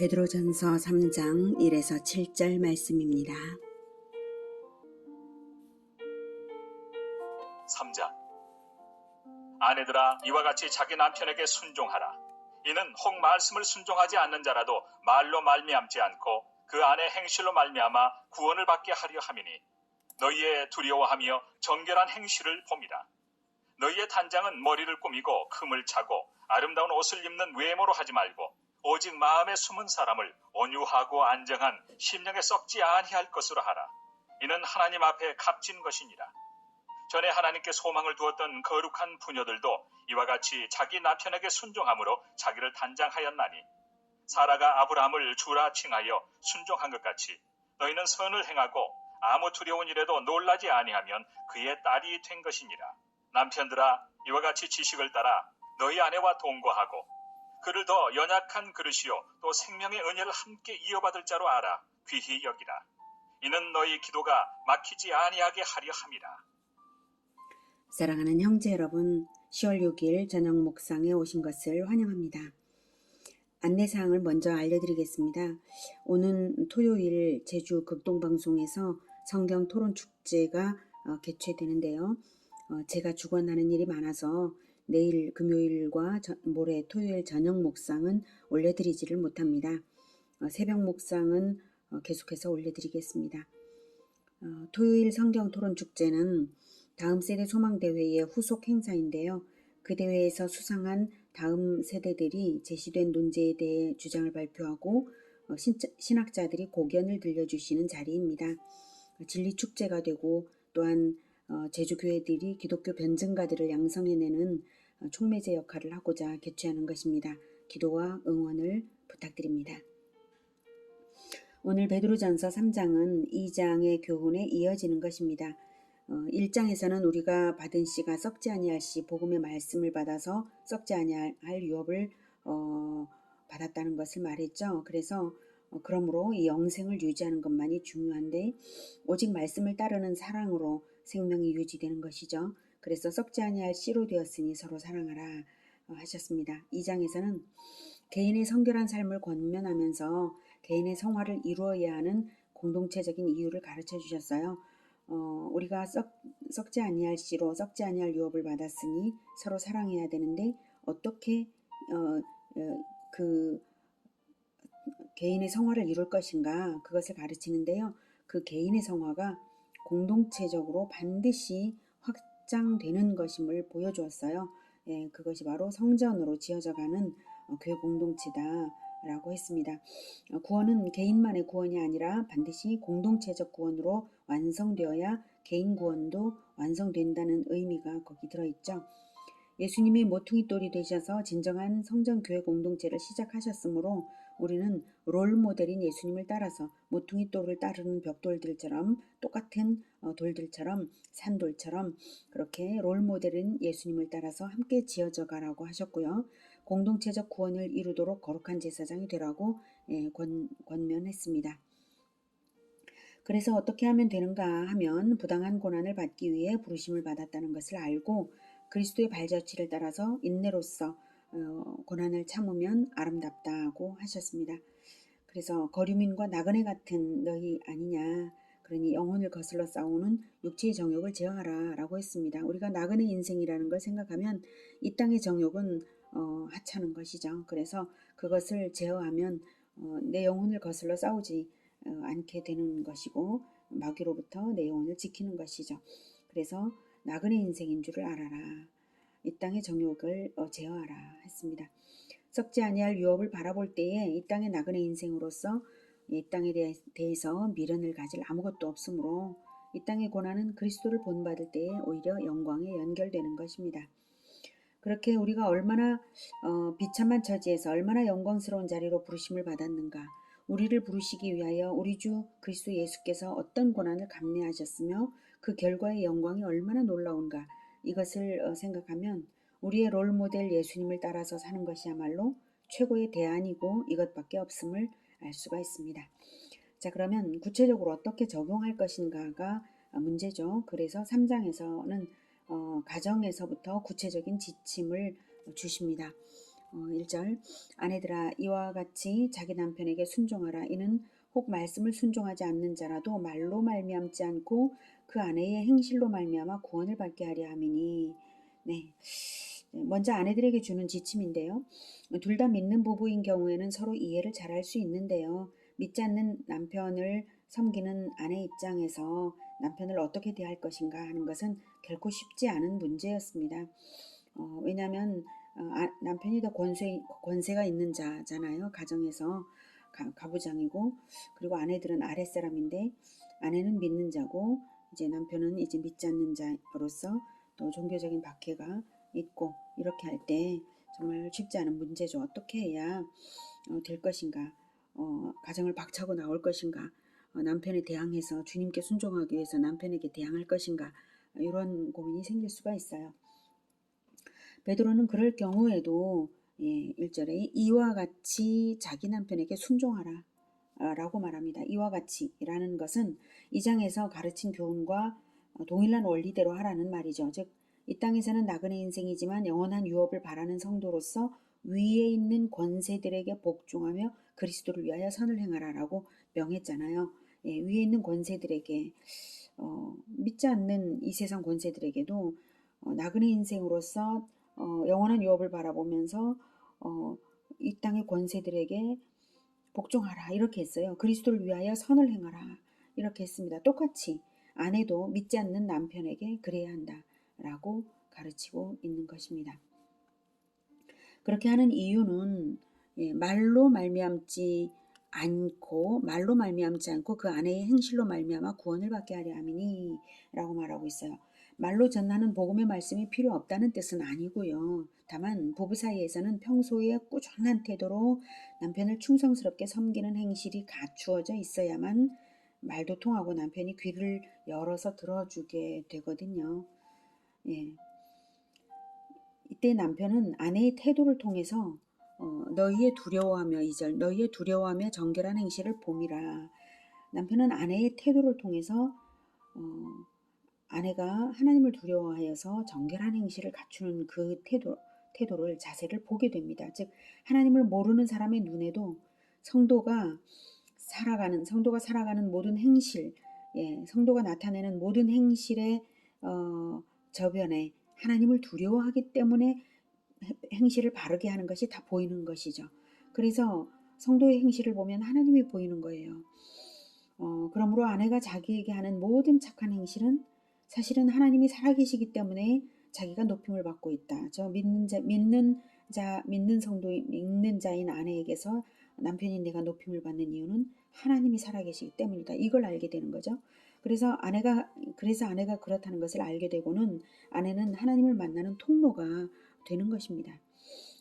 베드로전서 3장 1에서 7절 말씀입니다. 3장. 아내들아, 이와 같이 자기 남편에게 순종하라. 이는 혹 말씀을 순종하지 않는 자라도 말로 말미암지 않고 그 안에 행실로 말미암아 구원을 받게 하려 함이니, 너희의 두려워하며 정결한 행실을 봅니다. 너희의 단장은 머리를 꾸미고 금을 차고 아름다운 옷을 입는 외모로 하지 말고, 오직 마음에 숨은 사람을 온유하고 안정한 심령에 썩지 아니할 것으로 하라. 이는 하나님 앞에 값진 것이니라. 전에 하나님께 소망을 두었던 거룩한 부녀들도 이와 같이 자기 남편에게 순종함으로 자기를 단장하였나니, 사라가 아브라함을 주라 칭하여 순종한 것 같이 너희는 선을 행하고 아무 두려운 일에도 놀라지 아니하면 그의 딸이 된 것이니라. 남편들아, 이와 같이 지식을 따라 너희 아내와 동거하고 그를 더 연약한 그릇이요 또 생명의 은혜를 함께 이어받을 자로 알아 귀히 여기라. 이는 너희 기도가 막히지 아니하게 하려 함이라. 사랑하는 형제 여러분, 10월 6일 저녁 목상에 오신 것을 환영합니다. 안내사항을 먼저 알려드리겠습니다. 오는 토요일 제주 극동방송에서 성경 토론 축제가 개최되는데요. 제가 주관하는 일이 많아서 내일 금요일과 모레 토요일 저녁 목상은 올려드리지를 못합니다. 새벽 목상은 계속해서 올려드리겠습니다. 토요일 성경 토론 축제는 다음 세대 소망대회의 후속 행사인데요. 그 대회에서 수상한 다음 세대들이 제시된 논제에 대해 주장을 발표하고 신학자들이 고견을 들려주시는 자리입니다. 진리축제가 되고 또한 제주교회들이 기독교 변증가들을 양성해내는 촉매제 역할을 하고자 개최하는 것입니다. 기도와 응원을 부탁드립니다. 오늘 베드로전서 3장은 2장의 교훈에 이어지는 것입니다. 1장에서는 우리가 받은 씨가 썩지 아니할 씨, 복음의 말씀을 받아서 썩지 아니할 유업을 받았다는 것을 말했죠. 그래서 그러므로 이 영생을 유지하는 것만이 중요한데, 오직 말씀을 따르는 사랑으로 생명이 유지되는 것이죠. 그래서 썩지 아니할 씨로 되었으니 서로 사랑하라 하셨습니다. 2장에서는 개인의 성결한 삶을 권면하면서 개인의 성화를 이루어야 하는 공동체적인 이유를 가르쳐 주셨어요. 우리가 썩지 아니할 씨로 썩지 아니할 유업을 받았으니 서로 사랑해야 되는데, 어떻게 그 개인의 성화를 이룰 것인가, 그것을 가르치는데요. 그 개인의 성화가 공동체적으로 반드시 확장되는 것임을 보여주었어요. 그것이 바로 성전으로 지어져가는 교회 공동체다라고 했습니다. 구원은 개인만의 구원이 아니라 반드시 공동체적 구원으로 완성되어야 개인 구원도 완성된다는 의미가 거기 들어있죠. 예수님이 모퉁이 돌이 되셔서 진정한 성전교회 공동체를 시작하셨으므로 우리는 롤모델인 예수님을 따라서 모퉁이 돌을 따르는 벽돌들처럼, 똑같은 돌들처럼, 산돌처럼 그렇게 롤모델인 예수님을 따라서 함께 지어져 가라고 하셨고요. 공동체적 구원을 이루도록 거룩한 제사장이 되라고 권면했습니다. 그래서 어떻게 하면 되는가 하면, 부당한 고난을 받기 위해 부르심을 받았다는 것을 알고 그리스도의 발자취를 따라서 인내로써 고난을 참으면 아름답다고 하셨습니다. 그래서 거류민과 나그네 같은 너희 아니냐, 그러니 영혼을 거슬러 싸우는 육체의 정욕을 제어하라 라고 했습니다. 우리가 나그네 인생이라는 걸 생각하면 이 땅의 정욕은 하찮은 것이죠. 그래서 그것을 제어하면 내 영혼을 거슬러 싸우지 않게 되는 것이고, 마귀로부터 내 영혼을 지키는 것이죠. 그래서 나그네 인생인 줄을 알아라. 이 땅의 정욕을 제어하라 했습니다. 썩지 아니할 유업을 바라볼 때에 이 땅의 나그네 인생으로서 이 땅에 대해서 미련을 가질 아무것도 없으므로 이 땅의 고난은 그리스도를 본받을 때에 오히려 영광에 연결되는 것입니다. 그렇게 우리가 얼마나 비참한 처지에서 얼마나 영광스러운 자리로 부르심을 받았는가, 우리를 부르시기 위하여 우리 주 그리스도 예수께서 어떤 고난을 감내하셨으며 그 결과의 영광이 얼마나 놀라운가, 이것을 생각하면 우리의 롤모델 예수님을 따라서 사는 것이야말로 최고의 대안이고 이것밖에 없음을 알 수가 있습니다. 자, 그러면 구체적으로 어떻게 적용할 것인가가 문제죠. 그래서 3장에서는 가정에서부터 구체적인 지침을 주십니다. 1절 아내들아 이와 같이 자기 남편에게 순종하라. 이는 혹 말씀을 순종하지 않는 자라도 말로 말미암지 않고 그 아내의 행실로 말미암아 구원을 받게 하려 함이니. 네. 먼저 아내들에게 주는 지침인데요. 둘 다 믿는 부부인 경우에는 서로 이해를 잘할 수 있는데요. 믿지 않는 남편을 섬기는 아내 입장에서 남편을 어떻게 대할 것인가 하는 것은 결코 쉽지 않은 문제였습니다. 왜냐하면 남편이 더 권세가 있는 자잖아요. 가정에서 가부장이고, 그리고 아내들은 아랫사람인데 아내는 믿는 자고 이제 남편은 이제 믿지 않는 자로서 또 종교적인 박해가 있고, 이렇게 할 때 정말 쉽지 않은 문제죠. 어떻게 해야 될 것인가, 가정을 박차고 나올 것인가, 남편에 대항해서 주님께 순종하기 위해서 남편에게 대항할 것인가, 이런 고민이 생길 수가 있어요. 베드로는 그럴 경우에도 1절에 이와 같이 자기 남편에게 순종하라 라고 말합니다. 이와 같이라는 것은 이 장에서 가르친 교훈과 동일한 원리대로 하라는 말이죠. 즉, 이 땅에서는 나그네 인생이지만 영원한 유업을 바라는 성도로서 위에 있는 권세들에게 복종하며 그리스도를 위하여 선을 행하라라고 명했잖아요. 위에 있는 권세들에게, 믿지 않는 이 세상 권세들에게도 나그네 인생으로서 영원한 유업을 바라보면서 이 땅의 권세들에게 복종하라 이렇게 했어요. 그리스도를 위하여 선을 행하라 이렇게 했습니다. 똑같이 아내도 믿지 않는 남편에게 그래야 한다라고 가르치고 있는 것입니다. 그렇게 하는 이유는 말로 말미암지 않고 그 아내의 행실로 말미암아 구원을 받게 하려 함이니라고 말하고 있어요. 말로 전하는 복음의 말씀이 필요 없다는 뜻은 아니고요. 다만 부부 사이에서는 평소에 꾸준한 태도로 남편을 충성스럽게 섬기는 행실이 갖추어져 있어야만 말도 통하고 남편이 귀를 열어서 들어주게 되거든요. 예. 이때 남편은 아내의 태도를 통해서 너희의 두려워하며 2절 너희의 두려워하며 정결한 행실을 봄이라. 남편은 아내의 태도를 통해서 아내가 하나님을 두려워하여서 정결한 행실을 갖추는 그 태도를 자세를 보게 됩니다. 즉 하나님을 모르는 사람의 눈에도 성도가 살아가는 모든 행실, 성도가 나타내는 모든 행실의 저변에 하나님을 두려워하기 때문에 행실을 바르게 하는 것이 다 보이는 것이죠. 그래서 성도의 행실을 보면 하나님이 보이는 거예요. 그러므로 아내가 자기에게 하는 모든 착한 행실은 사실은 하나님이 살아계시기 때문에 자기가 높임을 받고 있다. 저 믿는 자인 아내에게서 남편인 내가 높임을 받는 이유는 하나님이 살아계시기 때문이다. 이걸 알게 되는 거죠. 그래서 아내가 그렇다는 것을 알게 되고는 아내는 하나님을 만나는 통로가 되는 것입니다.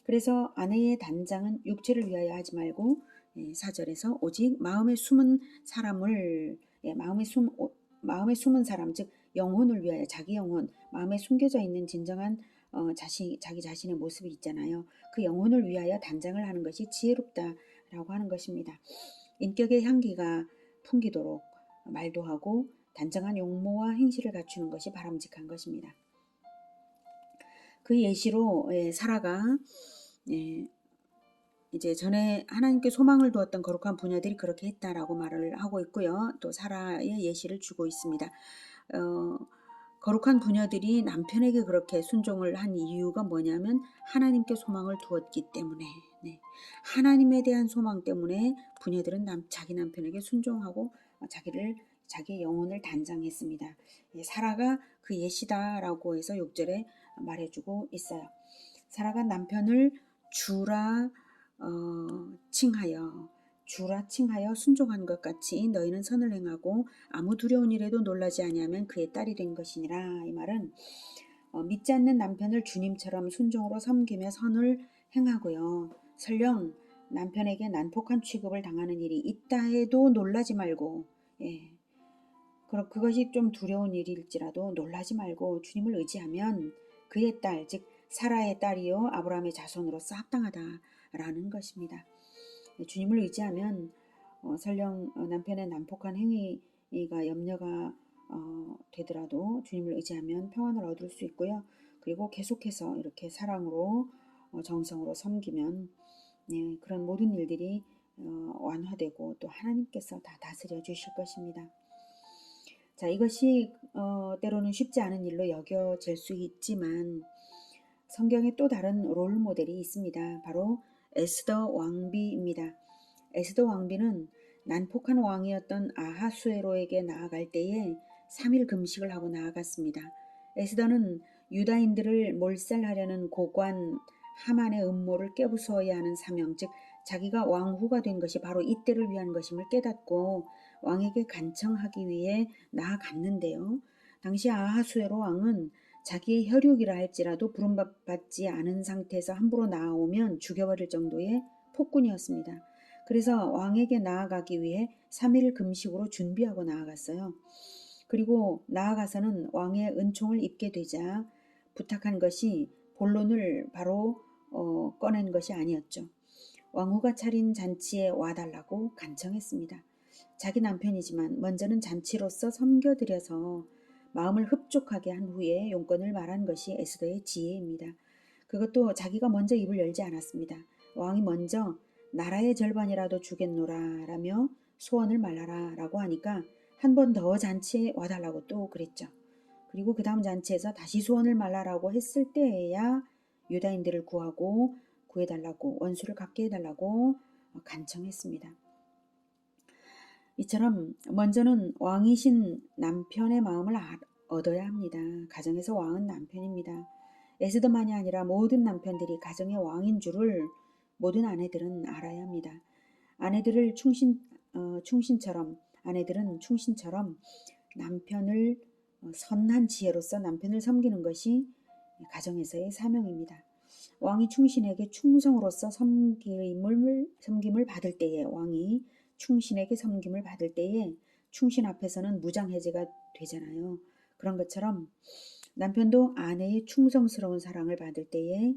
그래서 아내의 단장은 육체를 위하여 하지 말고 4절에서 오직 마음에 숨은 사람을 마음에 숨은 사람 즉 영혼을 위하여 자기 영혼 마음에 숨겨져 있는 진정한 자기 자신의 모습이 있잖아요. 그 영혼을 위하여 단장을 하는 것이 지혜롭다라고 하는 것입니다. 인격의 향기가 풍기도록 말도 하고 단정한 용모와 행실을 갖추는 것이 바람직한 것입니다. 그 예시로 사라가 이제 전에 하나님께 소망을 두었던 거룩한 부녀들이 그렇게 했다라고 말을 하고 있고요. 또 사라의 예시를 주고 있습니다. 거룩한 부녀들이 남편에게 그렇게 순종을 한 이유가 뭐냐면 하나님께 소망을 두었기 때문에 하나님에 대한 소망 때문에 부녀들은 자기 남편에게 순종하고 자기의 영혼을 단장했습니다. 사라가 그 예시다라고 해서 6절에 말해주고 있어요. 사라가 남편을 주라 칭하여 순종한 것 같이 너희는 선을 행하고 아무 두려운 일에도 놀라지 아니하면 그의 딸이 된 것이니라. 이 말은 믿지 않는 남편을 주님처럼 순종으로 섬기며 선을 행하고요. 설령 남편에게 난폭한 취급을 당하는 일이 있다 해도 놀라지 말고 그것이 좀 두려운 일일지라도 놀라지 말고 주님을 의지하면 그의 딸, 즉 사라의 딸이요 아브라함의 자손으로서 합당하다라는 것입니다. 주님을 의지하면 설령 남편의 난폭한 행위가 염려가 되더라도 주님을 의지하면 평안을 얻을 수 있고요. 그리고 계속해서 이렇게 사랑으로 정성으로 섬기면 그런 모든 일들이 완화되고 또 하나님께서 다 다스려 주실 것입니다. 자, 이것이 때로는 쉽지 않은 일로 여겨질 수 있지만 성경에 또 다른 롤 모델이 있습니다. 바로 에스더 왕비입니다. 에스더 왕비는 난폭한 왕이었던 아하수에로에게 나아갈 때에 3일 금식을 하고 나아갔습니다. 에스더는 유다인들을 몰살하려는 고관 하만의 음모를 깨부수어야 하는 사명, 즉 자기가 왕후가 된 것이 바로 이때를 위한 것임을 깨닫고 왕에게 간청하기 위해 나아갔는데요. 당시 아하수에로 왕은 자기의 혈육이라 할지라도 부름받지 않은 상태에서 함부로 나아오면 죽여버릴 정도의 폭군이었습니다. 그래서 왕에게 나아가기 위해 3일 금식으로 준비하고 나아갔어요. 그리고 나아가서는 왕의 은총을 입게 되자 부탁한 것이 본론을 바로 꺼낸 것이 아니었죠. 왕후가 차린 잔치에 와달라고 간청했습니다. 자기 남편이지만 먼저는 잔치로서 섬겨드려서 마음을 흡족하게 한 후에 용건을 말한 것이 에스더의 지혜입니다. 그것도 자기가 먼저 입을 열지 않았습니다. 왕이 먼저 나라의 절반이라도 주겠노라 라며 소원을 말하라 라고 하니까 한 번 더 잔치에 와달라고 또 그랬죠. 그리고 그 다음 잔치에서 다시 소원을 말하라고 했을 때에야 유다인들을 구해달라고 원수를 갚게 해달라고 간청했습니다. 이처럼 먼저는 왕이신 남편의 마음을 얻어야 합니다. 가정에서 왕은 남편입니다. 에스더만이 아니라 모든 남편들이 가정의 왕인 줄을 모든 아내들은 알아야 합니다. 아내들은 충신처럼 남편을 선한 지혜로서 남편을 섬기는 것이 가정에서의 사명입니다. 왕이 충신에게 충성으로서 섬김을 받을 때에 충신 앞에서는 무장해제가 되잖아요. 그런 것처럼 남편도 아내의 충성스러운 사랑을 받을 때에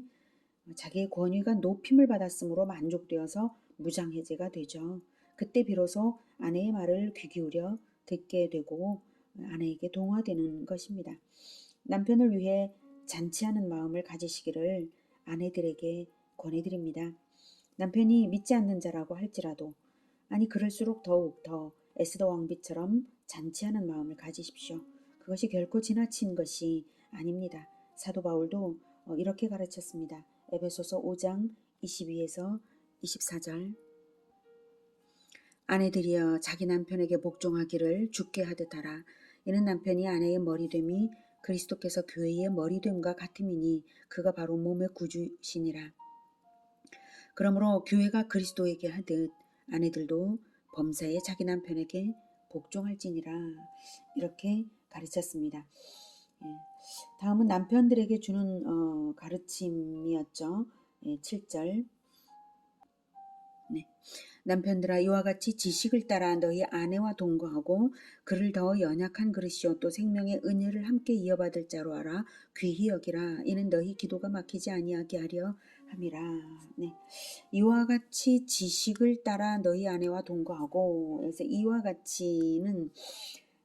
자기의 권위가 높임을 받았으므로 만족되어서 무장해제가 되죠. 그때 비로소 아내의 말을 귀 기울여 듣게 되고 아내에게 동화되는 것입니다. 남편을 위해 잔치하는 마음을 가지시기를 아내들에게 권해드립니다. 남편이 믿지 않는 자라고 할지라도 그럴수록 더욱 더 에스더 왕비처럼 잔치하는 마음을 가지십시오. 그것이 결코 지나친 것이 아닙니다. 사도 바울도 이렇게 가르쳤습니다. 에베소서 5장 22에서 24절 아내들이여 자기 남편에게 복종하기를 주께 하듯 하라. 이는 남편이 아내의 머리됨이 그리스도께서 교회의 머리됨과 같음이니 그가 바로 몸의 구주시니라. 그러므로 교회가 그리스도에게 하듯 아내들도 범사에 자기 남편에게 복종할지니라. 이렇게 가르쳤습니다. 다음은 남편들에게 주는 가르침이었죠. 7절 남편들아 이와 같이 지식을 따라 너희 아내와 동거하고 그를 더 연약한 그릇이요 또 생명의 은혜를 함께 이어받을 자로 알아 귀히 여기라. 이는 너희 기도가 막히지 아니하게 하려 함이라. 이와 같이 지식을 따라 너희 아내와 동거하고, 그래서 이와 같이는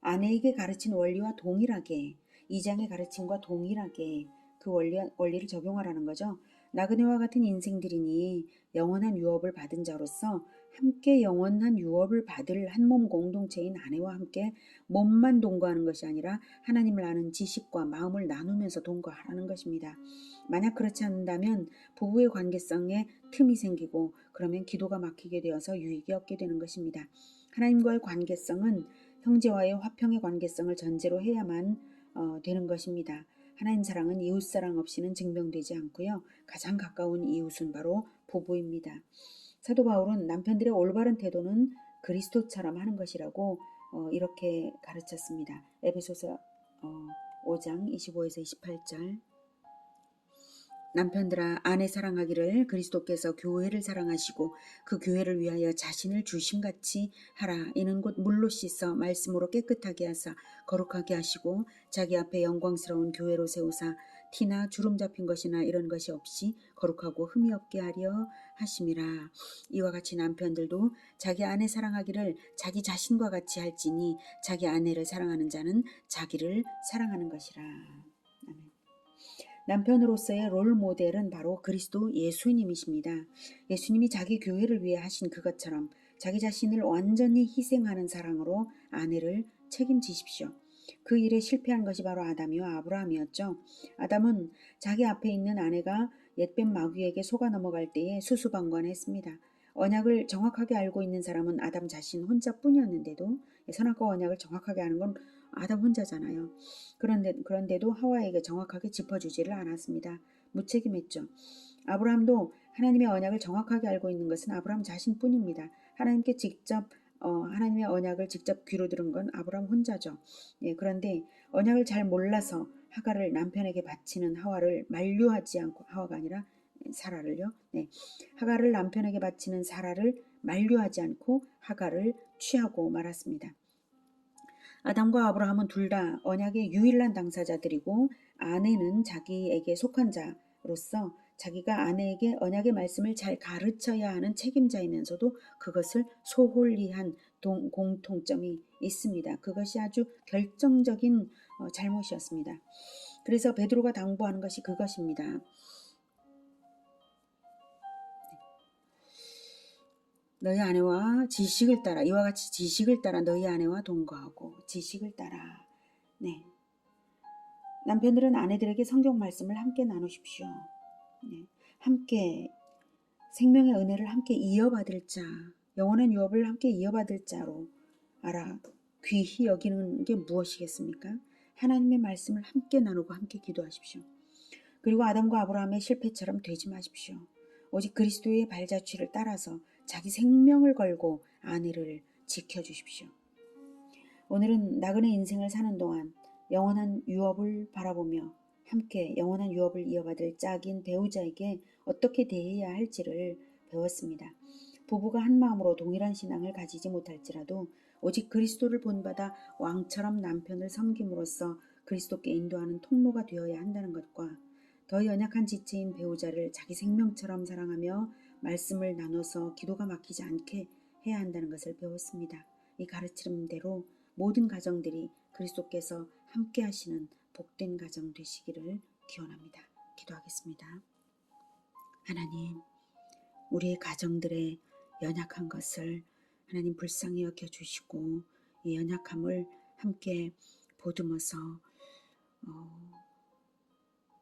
아내에게 가르친 원리와 동일하게 2장의 가르침과 동일하게 그 원리를 적용하라는 거죠. 나그네와 같은 인생들이니 영원한 유업을 받은 자로서 함께 영원한 유업을 받을 한 몸 공동체인 아내와 함께 몸만 동거하는 것이 아니라 하나님을 아는 지식과 마음을 나누면서 동거하라는 것입니다. 만약 그렇지 않는다면 부부의 관계성에 틈이 생기고 그러면 기도가 막히게 되어서 유익이 없게 되는 것입니다. 하나님과의 관계성은 형제와의 화평의 관계성을 전제로 해야만 되는 것입니다. 하나님 사랑은 이웃 사랑 없이는 증명되지 않고요. 가장 가까운 이웃은 바로 부부입니다. 사도 바울은 남편들의 올바른 태도는 그리스도처럼 하는 것이라고 이렇게 가르쳤습니다. 에베소서 5장 25에서 28절 남편들아 아내 사랑하기를 그리스도께서 교회를 사랑하시고 그 교회를 위하여 자신을 주심같이 하라. 이는 곧 물로 씻어 말씀으로 깨끗하게 하사 거룩하게 하시고 자기 앞에 영광스러운 교회로 세우사 티나 주름 잡힌 것이나 이런 것이 없이 거룩하고 흠이 없게 하려 하심이라. 이와 같이 남편들도 자기 아내 사랑하기를 자기 자신과 같이 할지니 자기 아내를 사랑하는 자는 자기를 사랑하는 것이라. 아멘. 남편으로서의 롤 모델은 바로 그리스도 예수님이십니다. 예수님이 자기 교회를 위해 하신 그것처럼 자기 자신을 완전히 희생하는 사랑으로 아내를 책임지십시오. 그 일에 실패한 것이 바로 아담이와 아브라함이었죠. 아담은 자기 앞에 있는 아내가 옛뱀 마귀에게 속아 넘어갈 때에 수수방관했습니다. 언약을 정확하게 알고 있는 사람은 아담 자신 혼자뿐이었는데도 선악과 언약을 정확하게 아는 건 아담 혼자잖아요. 그런데도 하와에게 정확하게 짚어주지를 않았습니다. 무책임했죠. 아브라함도 하나님의 언약을 정확하게 알고 있는 것은 아브라함 자신뿐입니다. 하나님의 언약을 직접 귀로 들은 건 아브라함 혼자죠. 그런데 언약을 잘 몰라서 하가를 남편에게 바치는 하와를 만류하지 않고 하와가 아니라 사라를요. 하가를 남편에게 바치는 사라를 만류하지 않고 하가를 취하고 말았습니다. 아담과 아브라함은 둘 다 언약의 유일한 당사자들이고 아내는 자기에게 속한 자로서 자기가 아내에게 언약의 말씀을 잘 가르쳐야 하는 책임자이면서도 그것을 소홀히 한 공통점이 있습니다. 그것이 아주 결정적인 잘못이었습니다. 그래서 베드로가 당부하는 것이 그것입니다. 너희 아내와 지식을 따라 이와 같이 지식을 따라 너희 아내와 동거하고 지식을 따라. 남편들은 아내들에게 성경 말씀을 함께 나누십시오. 함께 생명의 은혜를 함께 이어받을 자, 영원한 유업을 함께 이어받을 자로 알아 귀히 여기는 게 무엇이겠습니까? 하나님의 말씀을 함께 나누고 함께 기도하십시오. 그리고 아담과 아브라함의 실패처럼 되지 마십시오. 오직 그리스도의 발자취를 따라서 자기 생명을 걸고 아내를 지켜주십시오. 오늘은 나그네 인생을 사는 동안 영원한 유업을 바라보며 함께 영원한 유업을 이어받을 짝인 배우자에게 어떻게 대해야 할지를 배웠습니다. 부부가 한 마음으로 동일한 신앙을 가지지 못할지라도 오직 그리스도를 본받아 왕처럼 남편을 섬김으로써 그리스도께 인도하는 통로가 되어야 한다는 것과 더 연약한 지체인 배우자를 자기 생명처럼 사랑하며 말씀을 나눠서 기도가 막히지 않게 해야 한다는 것을 배웠습니다. 이 가르침대로 모든 가정들이 그리스도께서 함께 하시는 복된 가정 되시기를 기원합니다. 기도하겠습니다. 하나님, 우리의 가정들의 연약한 것을 하나님 불쌍히 여겨주시고 이 연약함을 함께 보듬어서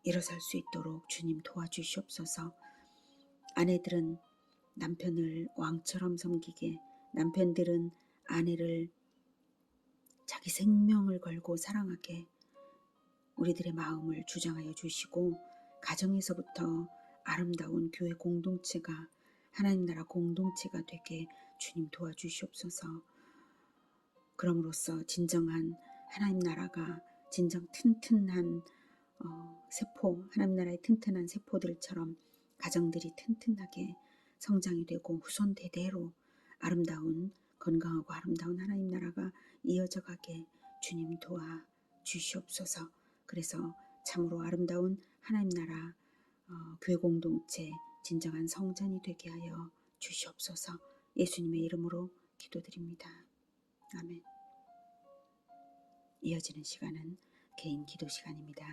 일어설 수 있도록 주님 도와주시옵소서. 아내들은 남편을 왕처럼 섬기게, 남편들은 아내를 자기 생명을 걸고 사랑하게 우리들의 마음을 주장하여 주시고 가정에서부터 아름다운 교회 공동체가 하나님 나라 공동체가 되게 주님 도와주시옵소서. 그럼으로써 진정한 하나님 나라가 진정 튼튼한 세포, 하나님 나라의 튼튼한 세포들처럼 가정들이 튼튼하게 성장이 되고 후손 대대로 아름다운 건강하고 아름다운 하나님 나라가 이어져 가게 주님 도와 주시옵소서. 그래서 참으로 아름다운 하나님 나라 교회 공동체 진정한 성전이 되게 하여 주시옵소서. 예수님의 이름으로 기도드립니다. 아멘. 이어지는 시간은 개인 기도 시간입니다.